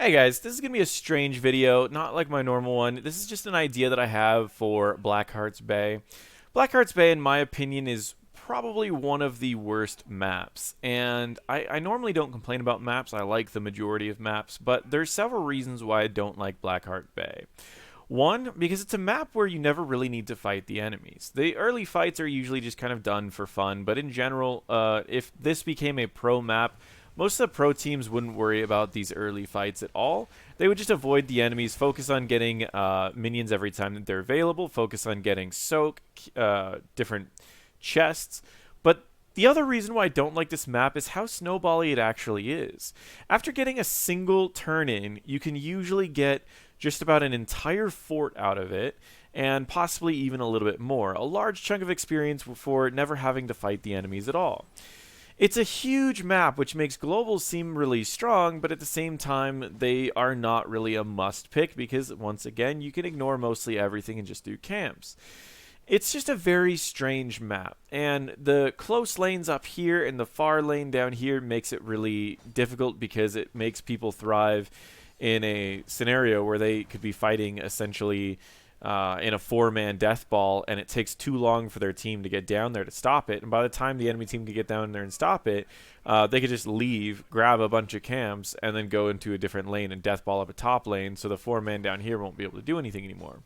Hey guys, this is going to be a strange video, not like my normal one. This is just an idea that I have for Blackheart's Bay. Blackheart's Bay, in my opinion, is probably one of the worst maps. And I normally don't complain about maps. I like the majority of maps, but there's several reasons why I don't like Blackheart Bay. One, because it's a map where you never really need to fight the enemies. The early fights are usually just kind of done for fun, but in general, if this became a pro map, most of the pro teams wouldn't worry about these early fights at all. They would just avoid the enemies, focus on getting minions every time that they're available, focus on getting soak, different chests. But the other reason why I don't like this map is how snowbally it actually is. After getting a single turn in, you can usually get just about an entire fort out of it, and possibly even a little bit more. A large chunk of experience for never having to fight the enemies at all. It's a huge map, which makes globals seem really strong, but at the same time, they are not really a must pick because, once again, you can ignore mostly everything and just do camps. It's just a very strange map, and the close lanes up here and the far lane down here makes it really difficult because it makes people thrive in a scenario where they could be fighting essentially in a four-man death ball, and it takes too long for their team to get down there to stop it. And by the time the enemy team can get down there and stop it, they could just leave, grab a bunch of camps, and then go into a different lane and death ball up a top lane, so the four-man down here won't be able to do anything anymore.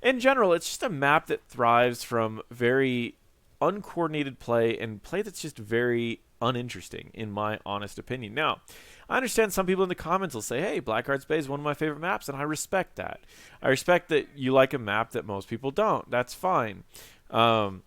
In general, it's just a map that thrives from very uncoordinated play and play that's just very uninteresting, in my honest opinion. Now, I understand some people in the comments will say, hey, Blackheart's Bay is one of my favorite maps, and I respect that. I respect that you like a map that most people don't. That's fine. My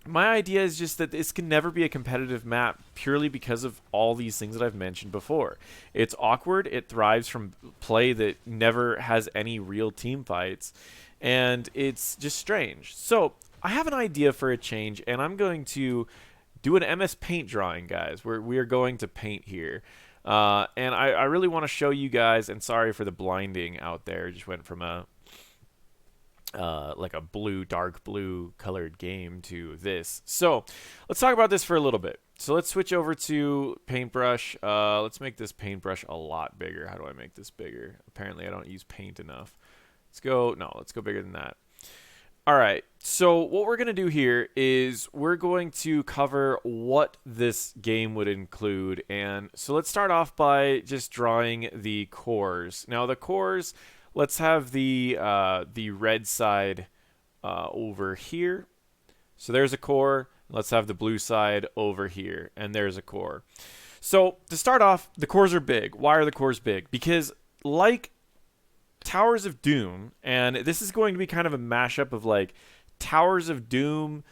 idea is just that this can never be a competitive map purely because of all these things that I've mentioned before. It's awkward. It thrives from play that never has any real team fights, and it's just strange. So I have an idea for a change, and I'm going to do an MS Paint drawing, guys. We are going to paint here. And I really want to show you guys, and sorry for the blinding out there. Just went from a like a blue, dark blue colored game to this. So let's talk about this for a little bit. So let's switch over to paintbrush. Let's make this paintbrush a lot bigger. How do I make this bigger? Apparently I don't use paint enough. Let's go bigger than that. All right, so what we're going to do here is we're going to cover what this game would include. And so let's start off by just drawing the cores. Now the cores, let's have the red side over here. So there's a core. Let's have the blue side over here, and there's a core. So to start off, the cores are big. Why are the cores big? Because like Towers of Doom, and this is going to be kind of a mashup of like Towers of Doom,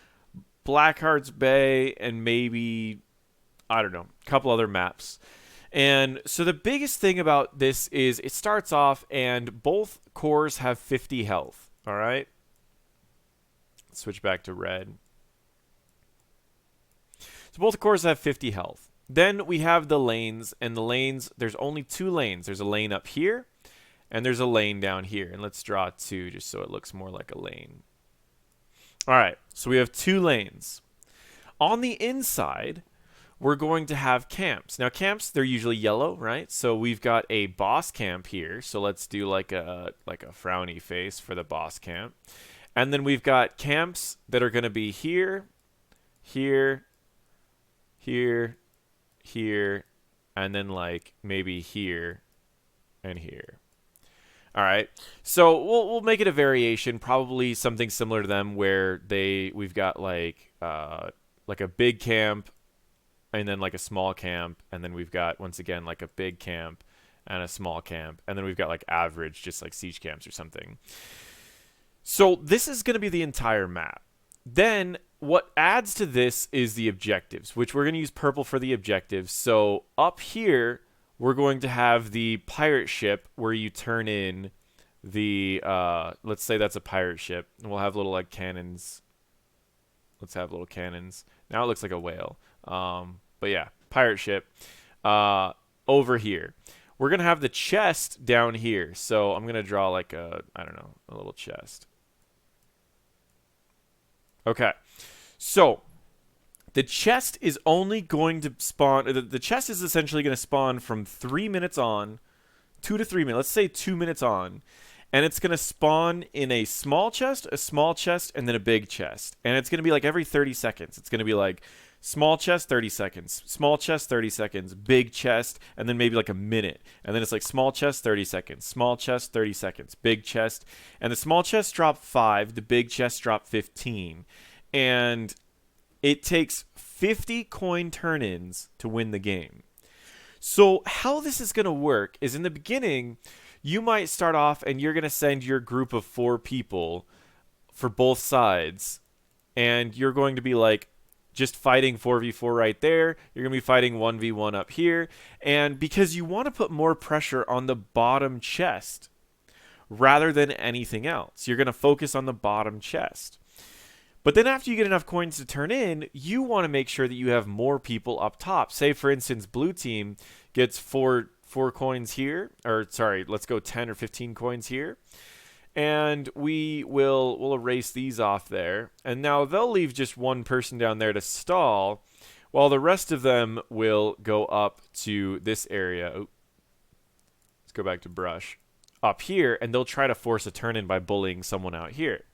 Blackheart's Bay, and maybe, I don't know, a couple other maps. And so the biggest thing about this is it starts off and both cores have 50 health. All right. Switch back to red. So both cores have 50 health. Then we have the lanes, and the lanes, there's only two lanes. There's a lane up here, and there's a lane down here. And let's draw two just so it looks more like a lane. All right, so we have two lanes. On the inside, we're going to have camps. Now, camps, they're usually yellow, right? So we've got a boss camp here. So let's do like a frowny face for the boss camp. And then we've got camps that are going to be here, here, here, here, and then like maybe here and here. All right, so we'll make it a variation, probably something similar to them, where we've got like a big camp, and then like a small camp, and then we've got once again like a big camp and a small camp, and then we've got like average, just like siege camps or something. So this is going to be the entire map. Then what adds to this is the objectives, which we're going to use purple for the objectives. So up here, we're going to have the pirate ship where you turn in the, let's say that's a pirate ship. And we'll have little like cannons. Let's have little cannons. Now it looks like a whale. But yeah, pirate ship over here. We're going to have the chest down here. So I'm going to draw like a little chest. Okay. So the chest is only going to spawn. The chest is essentially going to spawn from 3 minutes on 2 to 3 minutes, let's say 2 minutes on, and it's going to spawn in a small chest, and then a big chest. And it's going to be like every 30 seconds. It's going to be like small chest, 30 seconds, small chest, 30 seconds, big chest, and then maybe like a minute. And then it's like small chest, 30 seconds, small chest, 30 seconds, big chest. And the small chest drop 5, the big chest drop 15. And it takes 50 coin turn-ins to win the game. So how this is going to work is in the beginning, you might start off and you're going to send your group of 4 people for both sides. And you're going to be like just fighting 4v4 right there. You're going to be fighting 1v1 up here. And because you want to put more pressure on the bottom chest rather than anything else, you're going to focus on the bottom chest. But then after you get enough coins to turn in, you want to make sure that you have more people up top. Say, for instance, blue team gets 4 coins here. Or, sorry, let's go 10 or 15 coins here. And we'll erase these off there. And now they'll leave just one person down there to stall, while the rest of them will go up to this area. Oh, let's go back to brush. Up here, and they'll try to force a turn-in by bullying someone out here.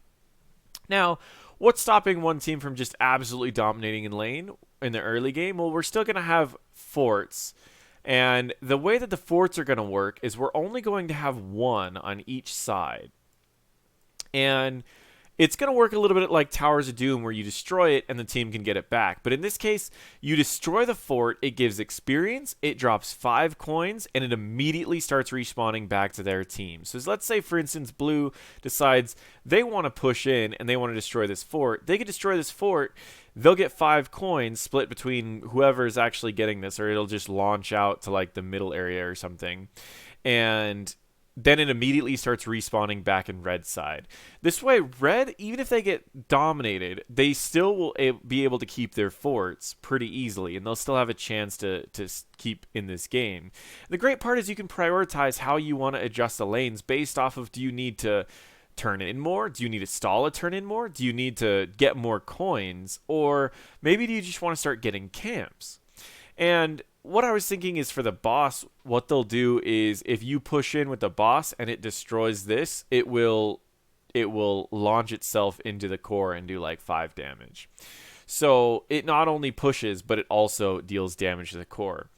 Now, what's stopping one team from just absolutely dominating in lane in the early game? Well, we're still going to have forts. And the way that the forts are going to work is we're only going to have 1 on each side. And it's going to work a little bit like Towers of Doom, where you destroy it and the team can get it back. But in this case, you destroy the fort, it gives experience, it drops 5 coins, and it immediately starts respawning back to their team. So let's say, for instance, blue decides they want to push in and they want to destroy this fort. They can destroy this fort, they'll get 5 coins split between whoever is actually getting this, or it'll just launch out to like the middle area or something. And then it immediately starts respawning back in red side. This way, red, even if they get dominated, they still will be able to keep their forts pretty easily, and they'll still have a chance to keep in this game. The great part is you can prioritize how you want to adjust the lanes based off of, do you need to turn in more? Do you need to stall a turn in more? Do you need to get more coins? Or maybe do you just want to start getting camps? And what I was thinking is, for the boss, what they'll do is if you push in with the boss and it destroys this, it will launch itself into the core and do like 5 damage. So it not only pushes, but it also deals damage to the core.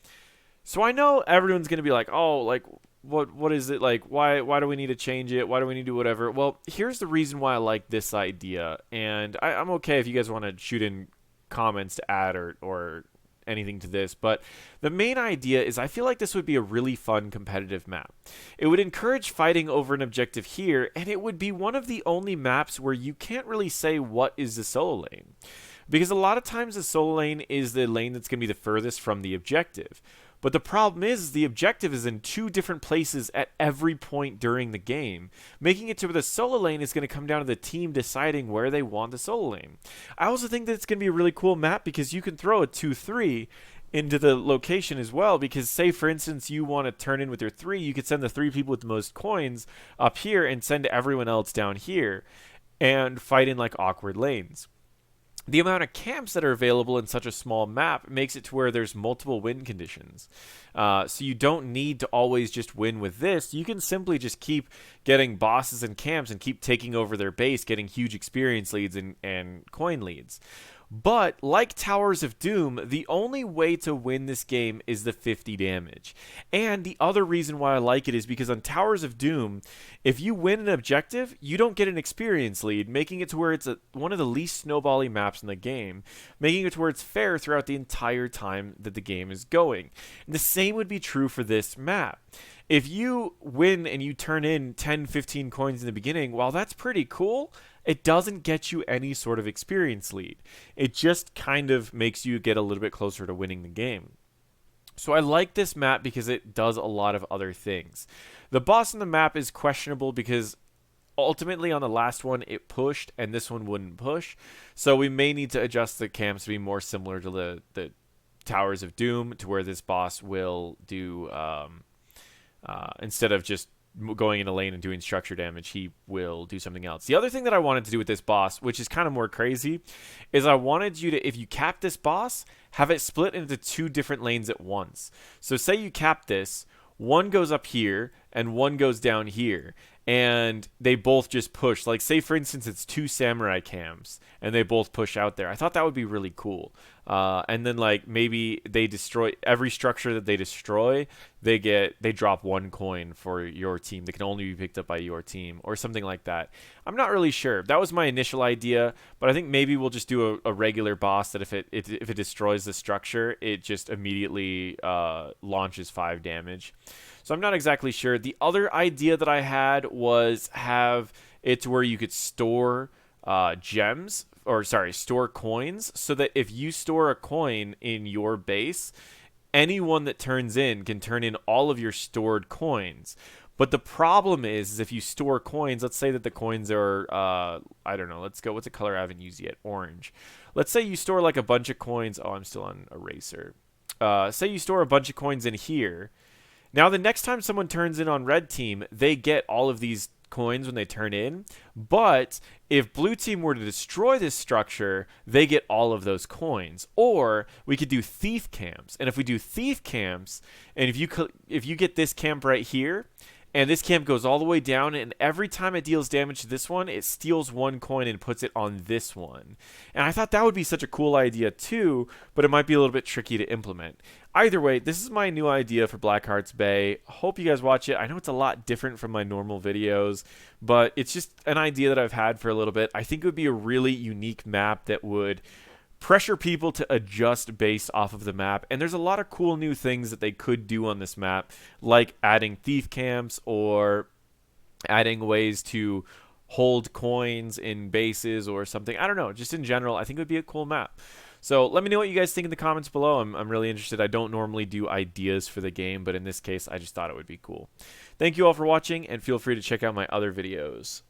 So I know everyone's going to be like, oh, like, what is it? Like, why do we need to change it? Why do we need to do whatever? Well, here's the reason why I like this idea. And I'm okay if you guys want to shoot in comments to add or anything to this, but the main idea is I feel like this would be a really fun competitive map. It would encourage fighting over an objective here, and it would be one of the only maps where you can't really say what is the solo lane, because a lot of times the solo lane is the lane that's going to be the furthest from the objective. But the problem is the objective is in 2 different places at every point during the game, making it to where the solo lane is going to come down to the team deciding where they want the solo lane. I also think that it's going to be a really cool map because you can throw a 2-3 into the location as well, because say, for instance, you want to turn in with your 3, you could send the 3 people with the most coins up here and send everyone else down here and fight in like awkward lanes. The amount of camps that are available in such a small map makes it to where there's multiple win conditions. So you don't need to always just win with this. You can simply just keep getting bosses and camps and keep taking over their base, getting huge experience leads and coin leads. But like Towers of Doom, the only way to win this game is the 50 damage. And the other reason why I like it is because on Towers of Doom, if you win an objective, you don't get an experience lead, making it to where it's one of the least snowbally maps in the game, making it to where it's fair throughout the entire time that the game is going. And the same would be true for this map. If you win and you turn in 10, 15 coins in the beginning, while that's pretty cool, it doesn't get you any sort of experience lead. It just kind of makes you get a little bit closer to winning the game. So I like this map because it does a lot of other things. The boss on the map is questionable because ultimately on the last one it pushed and this one wouldn't push. So we may need to adjust the camps to be more similar to the Towers of Doom, to where this boss will do, instead of just going in a lane and doing structure damage, he will do something else. The other thing that I wanted to do with this boss, which is kind of more crazy, is I wanted you to, if you cap this boss, have it split into 2 different lanes at once. So say you cap this, one goes up here and one goes down here, and they both just push. Like, say for instance, it's two samurai cams, and they both push out there. I thought that would be really cool. And then like maybe they destroy every structure that they destroy. They drop one coin for your team that can only be picked up by your team, or something like that. I'm not really sure. That was my initial idea, but I think maybe we'll just do a regular boss that if it destroys the structure, it just immediately launches 5 damage. So I'm not exactly sure. The other idea that I had was have it to where you could store gems, or sorry, store coins, so that if you store a coin in your base, anyone that turns in can turn in all of your stored coins. But the problem is if you store coins, let's say that the coins are, I don't know, let's go, what's a color I haven't used yet? Orange. Let's say you store like a bunch of coins. Oh, I'm still on eraser. Say you store a bunch of coins in here. Now, the next time someone turns in on red team, they get all of these coins when they turn in. But if blue team were to destroy this structure, they get all of those coins. Or we could do thief camps. And if we do thief camps, and if you get this camp right here, and this camp goes all the way down, and every time it deals damage to this one, it steals 1 coin and puts it on this one. And I thought that would be such a cool idea too, but it might be a little bit tricky to implement. Either way, this is my new idea for Blackheart's Bay. Hope you guys watch it. I know it's a lot different from my normal videos, but it's just an idea that I've had for a little bit. I think it would be a really unique map that would pressure people to adjust based off of the map. And there's a lot of cool new things that they could do on this map, like adding thief camps or adding ways to hold coins in bases or something. I don't know. Just in general, I think it would be a cool map. So let me know what you guys think in the comments below. I'm really interested. I don't normally do ideas for the game, but in this case, I just thought it would be cool. Thank you all for watching, and feel free to check out my other videos.